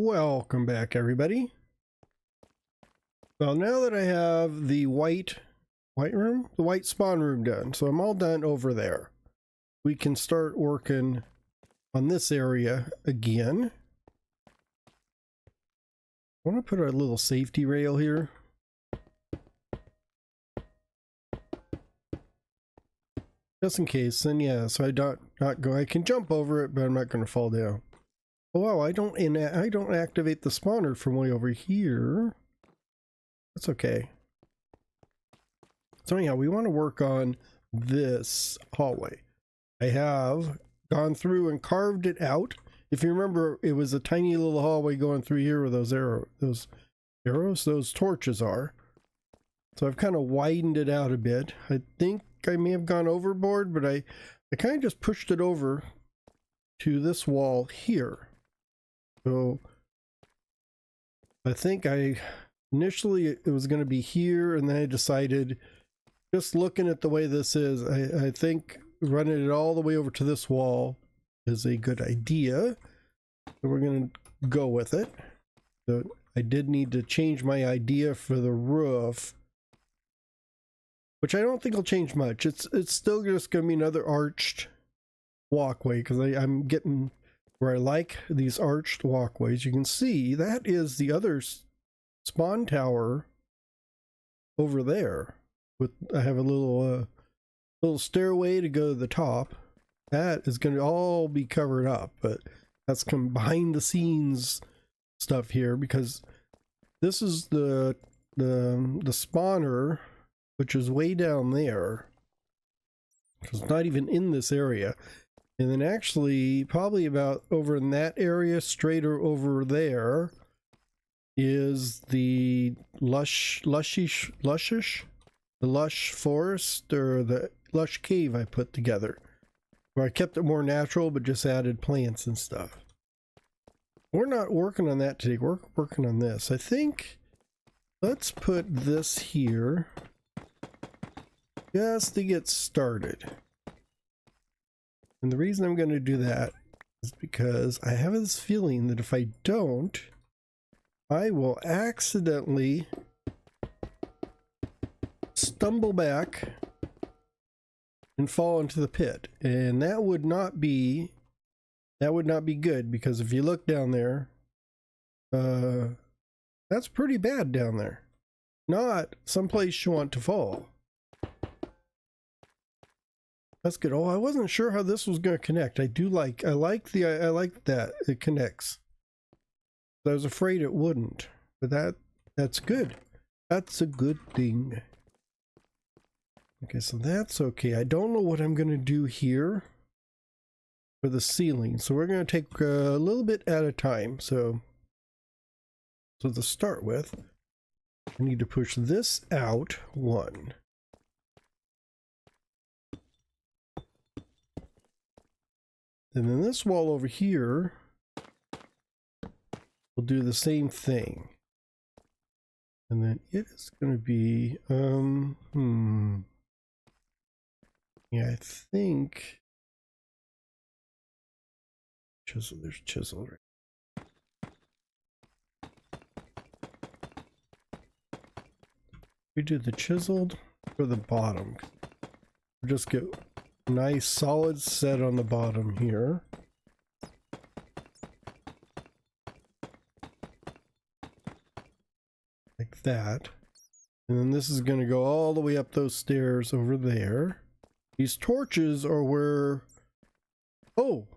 Welcome back, everybody. Well, now that I have the white spawn room done, so I'm all done over there, we can start working on this area again. I want to put a little safety rail here. Just in case, then yeah, so I not go. I can jump over it, but I'm not going to fall down. Oh, wow, I don't activate the spawner from way over here. That's okay. So anyhow, we want to work on this hallway. I have gone through and carved it out. If you remember, it was a tiny little hallway going through here where those torches are. So I've kind of widened it out a bit. I think I may have gone overboard, but I kind of just pushed it over to this wall here. So I think initially it was going to be here, and then I decided, just looking at the way this is, I think running it all the way over to this wall is a good idea. So we're going to go with it. So I did need to change my idea for the roof, which I don't think will change much. It's still just going to be another arched walkway, because I'm getting where I like these arched walkways. You can see that is the other spawn tower over there. I have a little stairway to go to the top. That is going to all be covered up, but that's behind the scenes stuff here, because this is the spawner, which is way down there. It's not even in this area. And then actually probably about over in that area, straighter over there, is the lush forest, or the lush cave I put together, where I kept it more natural but just added plants and stuff. We're not working on that today. We're working on this. I think let's put this here just to get started. And the reason I'm going to do that is because I have this feeling that if I don't, I will accidentally stumble back and fall into the pit. And that would not be good, because if you look down there, that's pretty bad down there. Not someplace you want to fall. That's good. Oh, I wasn't sure how this was going to connect. I like that it connects. I was afraid it wouldn't, but that's good. That's a good thing. Okay, so that's okay. I don't know what I'm going to do here for the ceiling, so we're going to take a little bit at a time. So to start with, I need to push this out one. And then this wall over here will do the same thing. And then it is going to be, yeah, I think, chisel, there's chisel right. We do the chiseled for the bottom. We'll just get nice solid set on the bottom here. Like that. And then this is going to go all the way up those stairs over there. These torches are where... Oh,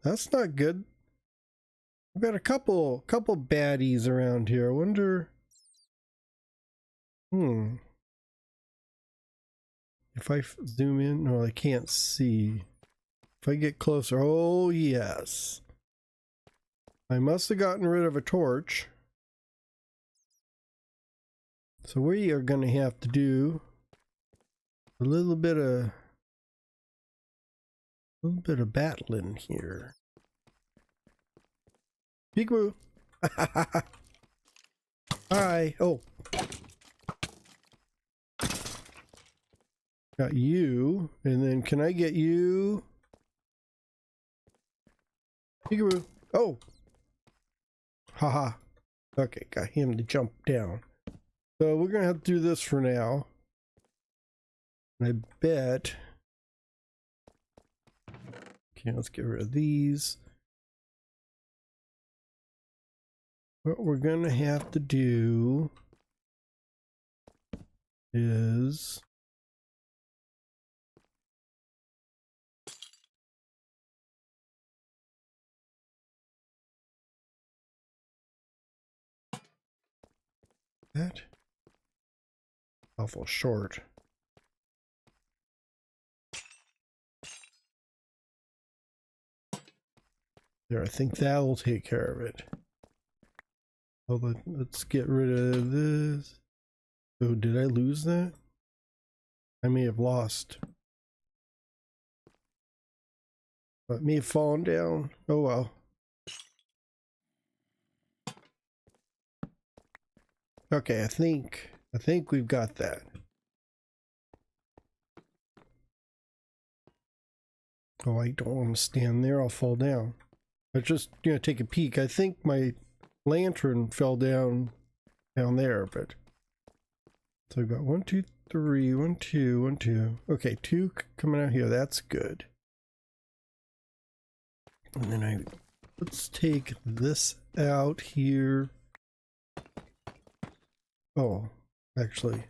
that's not good. We've got a couple baddies around here. I wonder... If I zoom in, no, I can't see. If I get closer, oh yes. I must have gotten rid of a torch. So we are going to have to do a little bit of battling here. Peekaboo. Hi. Oh. Got you, and then can I get you? Peekaboo. Oh! Haha. Okay, got him to jump down. So we're gonna have to do this for now. And I bet... Okay, let's get rid of these. What we're gonna have to do is that awful short. There, I think that'll take care of it. Oh, let's get rid of this. Oh, did I lose that? I may have lost. It may have fallen down. Oh well. Okay, I think we've got that. Oh, I don't want to stand there. I'll fall down. I just take a peek. I think my lantern fell down there, but so I've got 1, 2, 3, 1, 2, 1, 2. Okay, 2 coming out here. That's good. And then let's take this out here. Oh, actually.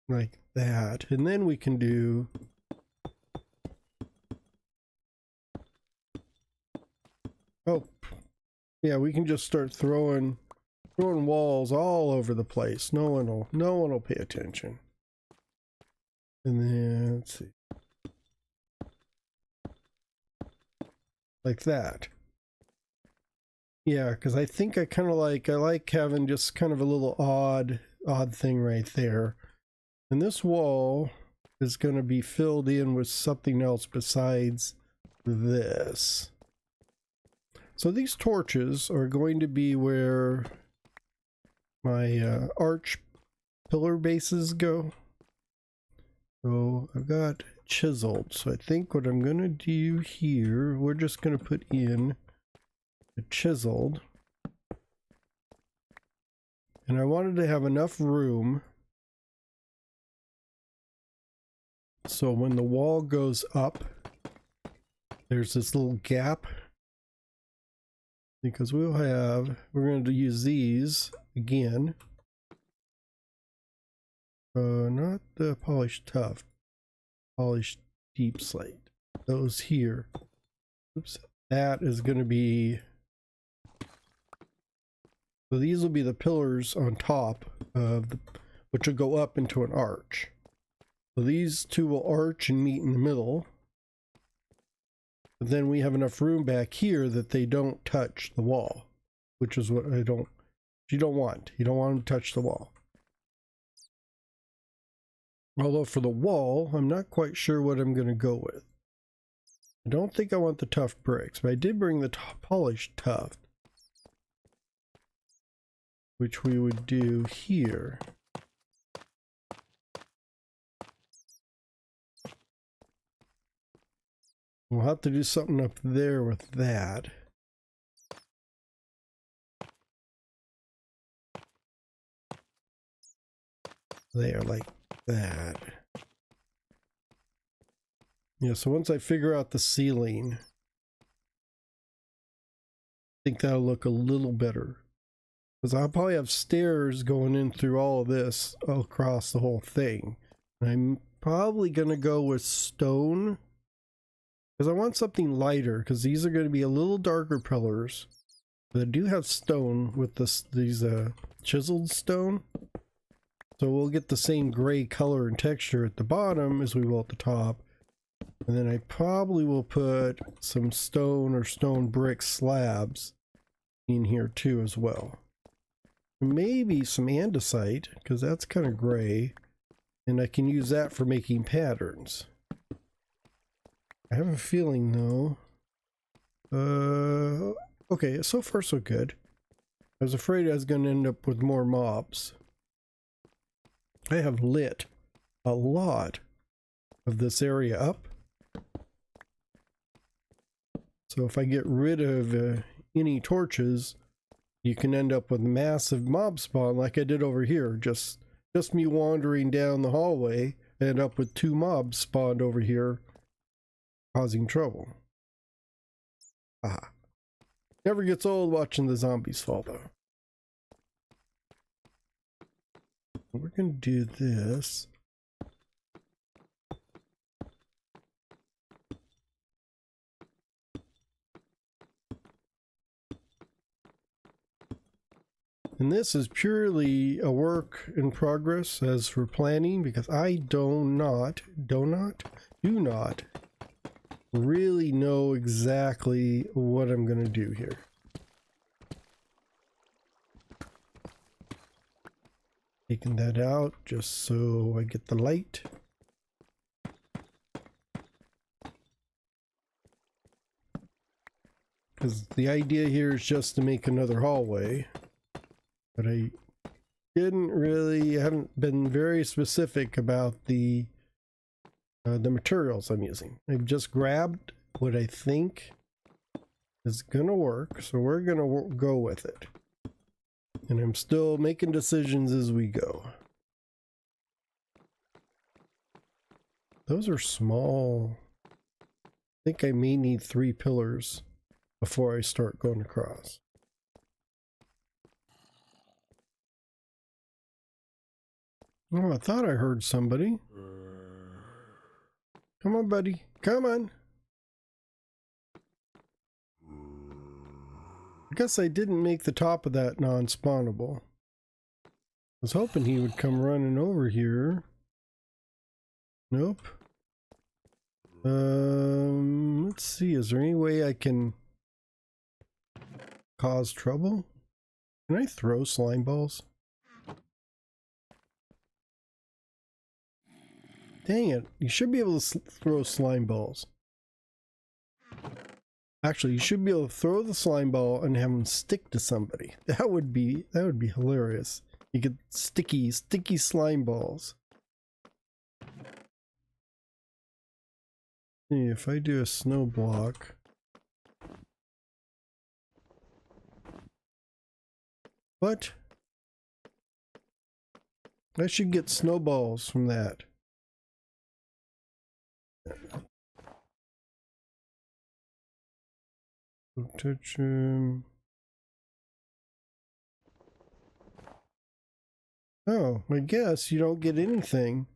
Like that. And then we can do... Oh, yeah, we can just start throwing walls all over the place. No one will pay attention. And then, let's see. Like that. Yeah, because I think I like having just kind of a little odd thing right there. And this wall is going to be filled in with something else besides this. So these torches are going to be where my arch pillar bases go. So I've got chiseled. So I think what I'm going to do here, we're just going to put in a chiseled. And I wanted to have enough room so when the wall goes up, there's this little gap. Because we're going to use these again. Not the polished tough, polished deep slate. Those here. Oops. That is going to be... So these will be the pillars on top of which will go up into an arch. So these two will arch and meet in the middle. But then we have enough room back here that they don't touch the wall, which is what you don't want. You don't want them to touch the wall. Although for the wall, I'm not quite sure what I'm going to go with. I don't think I want the tough bricks, but I did bring the polished tuff, which we would do here. We'll have to do something up there with that. There, like that. Yeah, so once I figure out the ceiling, I think that'll look a little better. Because I'll probably have stairs going in through all of this, all across the whole thing. And I'm probably going to go with stone. Because I want something lighter, because these are going to be a little darker pillars. But I do have stone with these chiseled stone. So we'll get the same gray color and texture at the bottom as we will at the top. And then I probably will put some stone or stone brick slabs in here too as well. Maybe some andesite, because that's kind of gray. And I can use that for making patterns. I have a feeling though. Okay, so far so good. I was afraid I was going to end up with more mobs. I have lit a lot of this area up. So if I get rid of any torches, you can end up with massive mob spawn like I did over here. Just me wandering down the hallway, I end up with 2 mobs spawned over here, causing trouble. Ah. Never gets old watching the zombies fall though. We're gonna do this. And this is purely a work in progress as for planning, because I do not really know exactly what I'm going to do here. Taking that out just so I get the light. Because the idea here is just to make another hallway. But I haven't been very specific about the materials I'm using. I've just grabbed what I think is gonna work, so we're gonna go with it. And I'm still making decisions as we go. Those are small. I think I may need 3 pillars before I start going across. Oh, I thought I heard somebody. Come on, buddy. Come on. I guess I didn't make the top of that non-spawnable. I was hoping he would come running over here. Nope. Let's see. Is there any way I can cause trouble? Can I throw slime balls? Dang it, you should be able to throw slime balls. Actually, you should be able to throw the slime ball and have them stick to somebody. That would be hilarious. You get sticky slime balls. See, if I do a snow block. What? I should get snowballs from that. Touch him. Oh, I guess you don't get anything.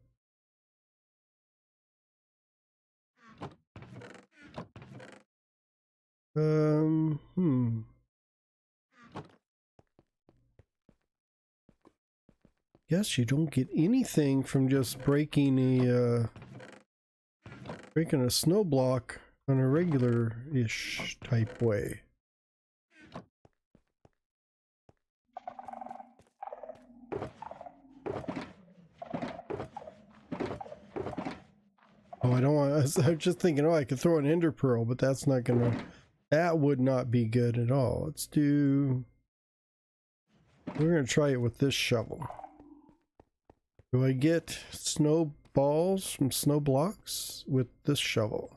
Guess you don't get anything from just breaking a snow block on a regular-ish type way. Oh, I don't want. I was just thinking, oh, I could throw an ender pearl, but that's not gonna. That would not be good at all. Let's do. We're gonna try it with this shovel. Do I get snowballs from snow blocks with this shovel?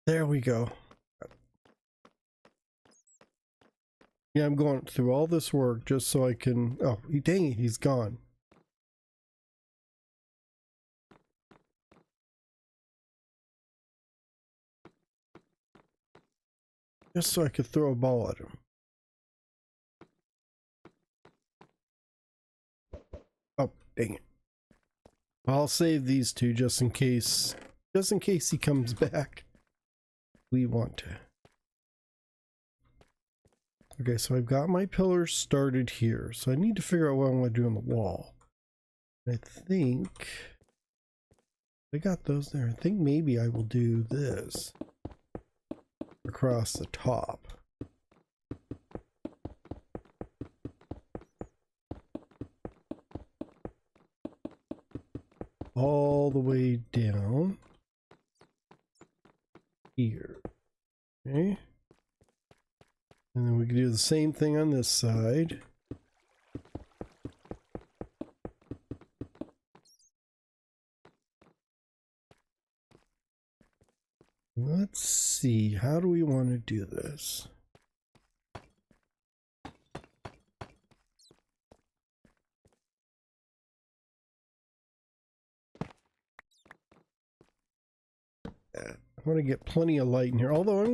There we go. Yeah, I'm going through all this work just so I can. Oh, dang it, he's gone. Just so I could throw a ball at him. Oh, dang it. I'll save these 2 just in case he comes back. We want to. Okay, so I've got my pillars started here. So I need to figure out what I want to do on the wall. I think I got those there. I think maybe I will do this across the top. All the way down here. Okay. And then we can do the same thing on this side. Let's see, how do we want to do this? I want to get plenty of light in here. Although I'm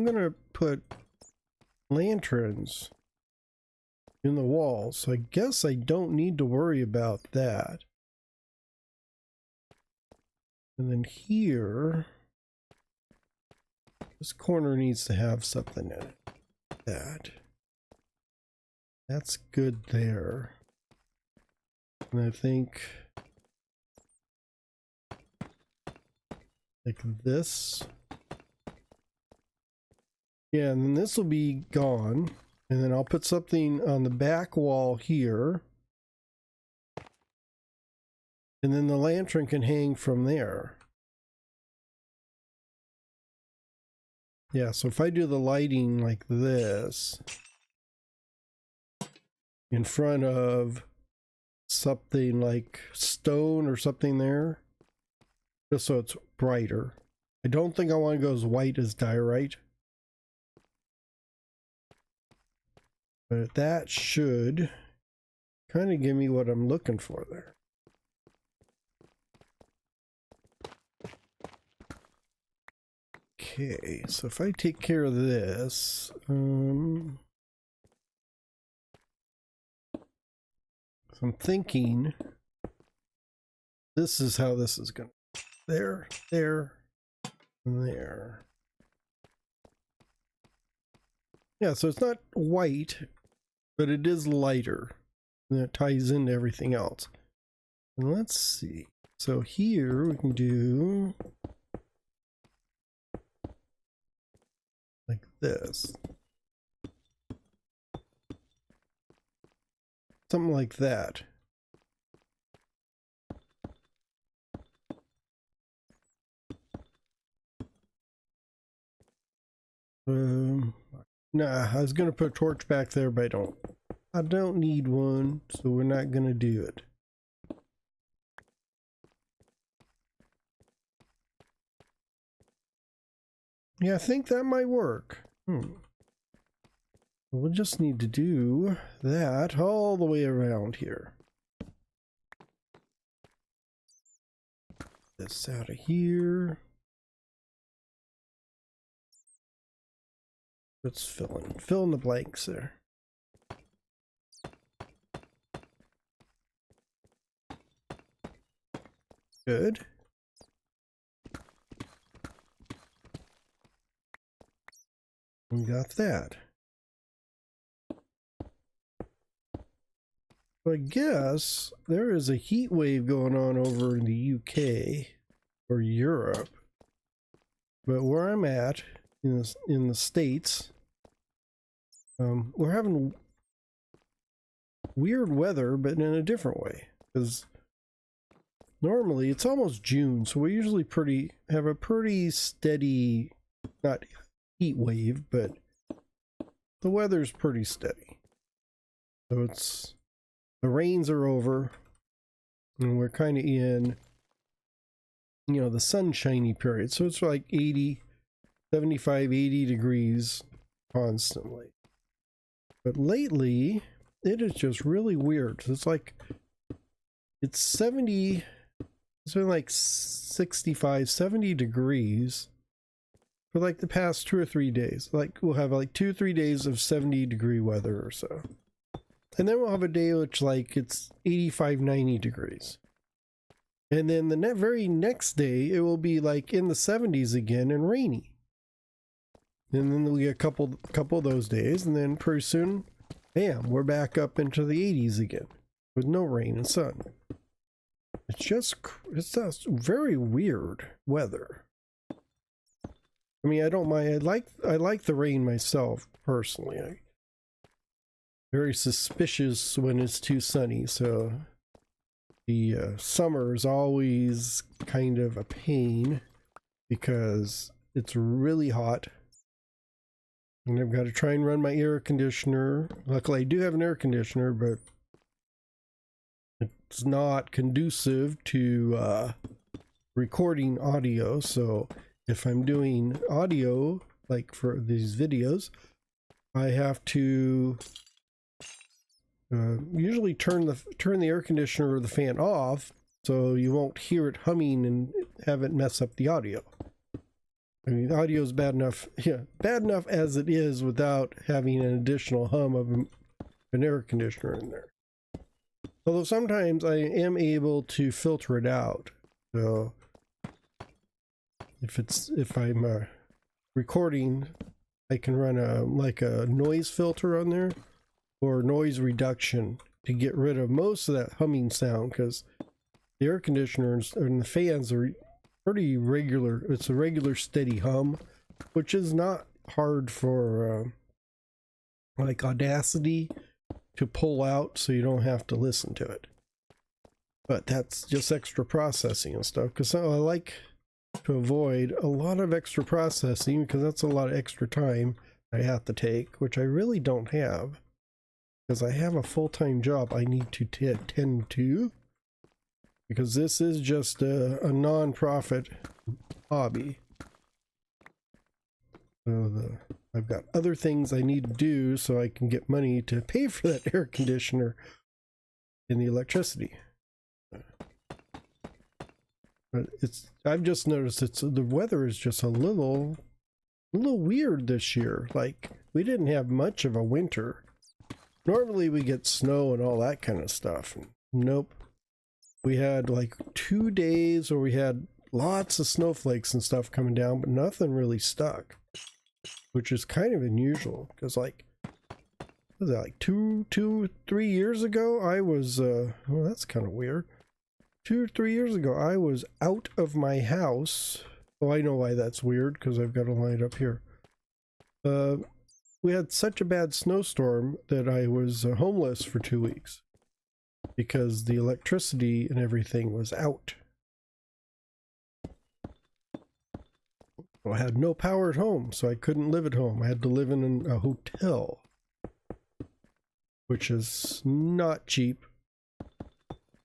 gonna put lanterns in the walls, so I guess I don't need to worry about that. And then here, this corner needs to have something in it. That's good there. And I think like this. Yeah, and then this will be gone. And then I'll put something on the back wall here. And then the lantern can hang from there. Yeah, so if I do the lighting like this, in front of something like stone or something there, just so it's brighter. I don't think I want to go as white as diorite. But that should kind of give me what I'm looking for there. Okay, so if I take care of this, so I'm thinking this is how this is going to, there, and there. Yeah, so it's not white, but it is lighter, and it ties into everything else. And let's see. So here we can do like this. Something like that. Nah, I was gonna put a torch back there, but I don't need one, so we're not gonna do it. Yeah, I think that might work. We'll just need to do that all the way around here. This out of here. Let's fill in the blanks there. Good. We got that. So I guess there is a heat wave going on over in the UK or Europe, but where I'm at in the States, we're having weird weather, but in a different way. Because normally it's almost June, so we usually have a pretty steady, not heat wave, but the weather's pretty steady. So the rains are over, and we're kind of in, the sunshiny period. So it's like 75, 80 degrees constantly. But lately, it is just really weird. It's like, it's been like 65, 70 degrees for like the past 2 or 3 days. Like we'll have like 2 or 3 days of 70-degree weather or so. And then we'll have a day which like it's 85, 90 degrees. And then the very next day, it will be like in the 70s again and rainy. And then we'll get a couple of those days, and then pretty soon, bam, we're back up into the 80s again with no rain and sun. It's just very weird weather. I mean, I don't mind. I like the rain myself personally. I'm very suspicious when it's too sunny, so the summer is always kind of a pain because it's really hot And I've got to try and run my air conditioner. Luckily, I do have an air conditioner, but it's not conducive to recording audio. So if I'm doing audio, like for these videos, I have to usually turn the air conditioner or the fan off so you won't hear it humming and have it mess up the audio. I mean, the audio is bad enough, yeah, bad enough as it is without having an additional hum of an air conditioner in there. Although sometimes I am able to filter it out. So if I'm recording, I can run a noise filter on there or noise reduction to get rid of most of that humming sound, because the air conditioners and the fans are pretty regular. It's a regular steady hum, which is not hard for like Audacity to pull out, so you don't have to listen to it. But that's just extra processing and stuff, because I like to avoid a lot of extra processing, because that's a lot of extra time I have to take, which I really don't have, because I have a full-time job I need to tend to, because this is just a non-profit hobby. So I've got other things I need to do so I can get money to pay for that air conditioner and the electricity. But I've just noticed the weather is just a little weird this year. Like, we didn't have much of a winter. Normally we get snow and all that kind of stuff. Nope. We had like 2 days where we had lots of snowflakes and stuff coming down, but nothing really stuck, which is kind of unusual, because like, what was that, like 3 years ago I was well, that's kind of weird. 2 or 3 years ago I was out of my house. Oh, I know why that's weird, because I've got a line up here. We had such a bad snowstorm that I was homeless for 2 weeks because the electricity and everything was out. I had no power at home, so I couldn't live at home. I had to live in a hotel, which is not cheap.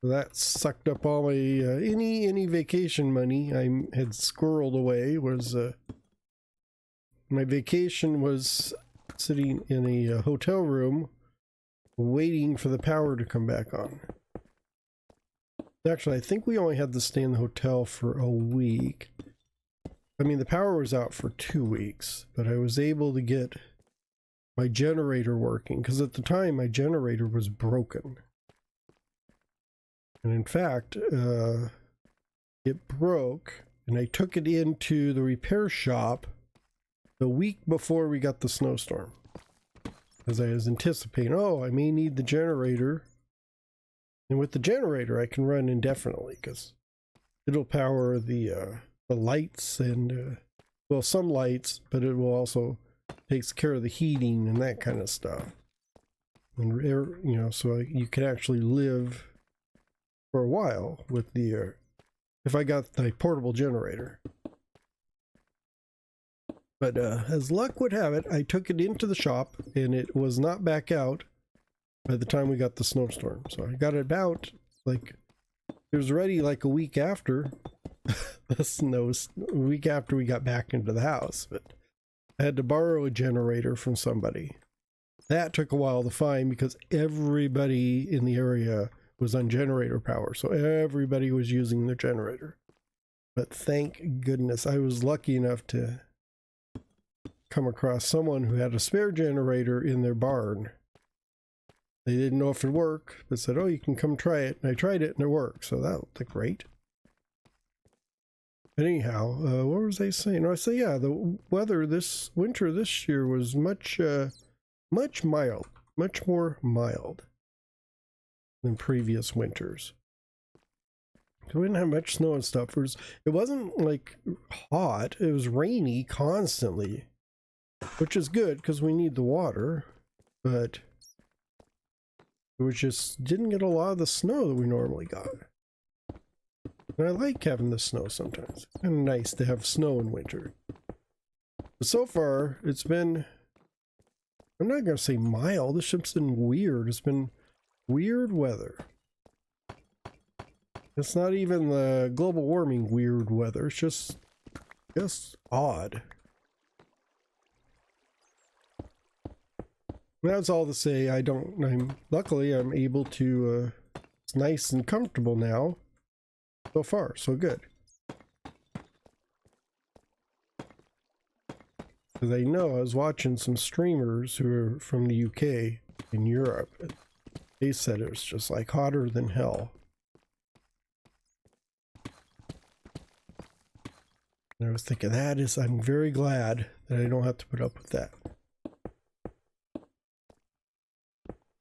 That sucked up all my any vacation money I had squirreled away. Was my vacation was sitting in a hotel room waiting for the power to come back on. Actually, I think we only had to stay in the hotel for a week. I mean, the power was out for 2 weeks, but I was able to get my generator working, because at the time my generator was broken. And in fact, it broke, and I took it into the repair shop the week before we got the snowstorm, because I was anticipating, oh, I may need the generator. And with the generator, I can run indefinitely, because it'll power the lights and, well, some lights, but it will also takes care of the heating and that kind of stuff. And, you know, so you can actually live for a while with the, if I got the portable generator. But as luck would have it, I took it into the shop and it was not back out by the time we got the snowstorm. So I got it about, like, it was ready like a week after a week after we got back into the house. But I had to borrow a generator from somebody. That took a while to find, because everybody in the area was on generator power, so everybody was using their generator. But thank goodness I was lucky enough to come across someone who had a spare generator in their barn. They didn't know if it'd work, but said, oh, you can come try it. And I tried it and it worked, so that looked great. But anyhow, what was I saying? I say, yeah, the weather this winter this year was much mild, much more mild than previous winters. We didn't have much snow and stuff. It wasn't like hot. It was rainy constantly, which is good because we need the water, but we just didn't get a lot of the snow that we normally got. And I like having the snow sometimes. It's kind of nice to have snow in winter. But so far, it's been I'm not going to say mild. This ship's been weird. It's been weird weather. It's not even the global warming weird weather. It's just odd. That's all to say. Luckily I'm able to, it's nice and comfortable now. So far, so good. Because I know I was watching some streamers who are from the UK in Europe. They said it was just like hotter than hell. And I was thinking I'm very glad that I don't have to put up with that.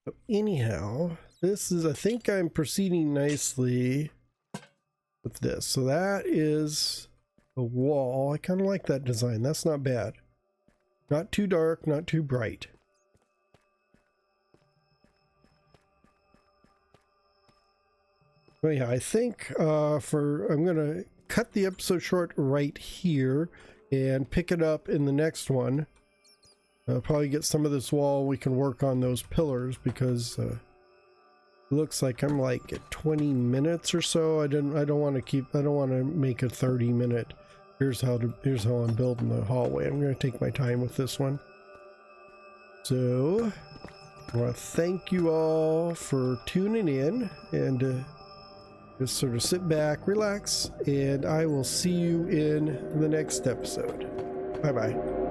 So anyhow, I think I'm proceeding nicely with this. So that is the wall. I kind of like that design. That's not bad. Not too dark, not too bright. But yeah, I think I'm gonna cut the episode short right here and pick it up in the next one. Probably get some of this wall. We can work on those pillars because it looks like I'm like at 20 minutes or so. I don't want to make a 30-minute. Here's how I'm building the hallway. I'm going to take my time with this one. So I want to thank you all for tuning in and just sort of sit back, relax, and I will see you in the next episode. Bye-bye.